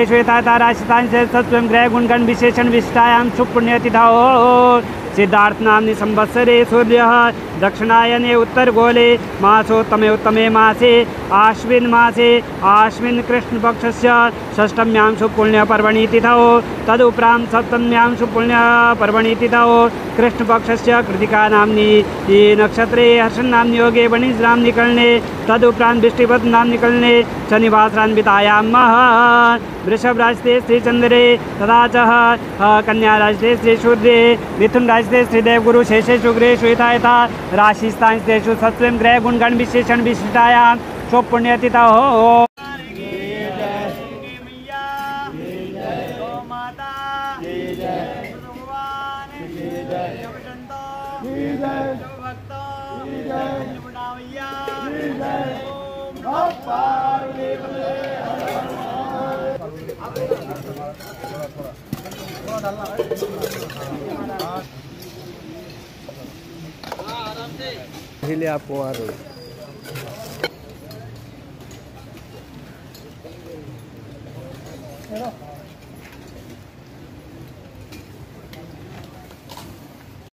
श्वेता राशितां से सत्वं ग्रह गुणगण विशेषण विशिष्टायां शुभ पुण्यतिथौ सिद्धार्थ नाम्नि संवत्सरे सूर्यः दक्षिणायने उत्तरगोले मासोत्तमे उत्तमे मासे आश्विन मासे आश्विन कृष्णपक्षस्य षष्ठम्यां शुभपुण्यपर्वणि तिथौ तदुपरांत सप्तम्यां शुभपुण्यपर्वणि तिथौ कृष्णपक्षस्य कृतिका नाम्नि नक्षत्रे हर्षन् नाम्नि योगे वणिज् नाम्नि कलने तदुपरांत वृष्टिपथ नाम्नि कलने शनिवासरान्वितायां वृषभ राशिते श्रीचंद्रे तथा च कन्या राशिते श्रीशूद्रे मिथुन राशिते श्रीदेव गुरु शेषे शुक्रे श्वेता यथा राशिस्थानेषु सत्वं ग्रह गुणगण विशेषण विशिष्टायां शुभ पुण्यतिथौ इसलिए आपको आ रही है।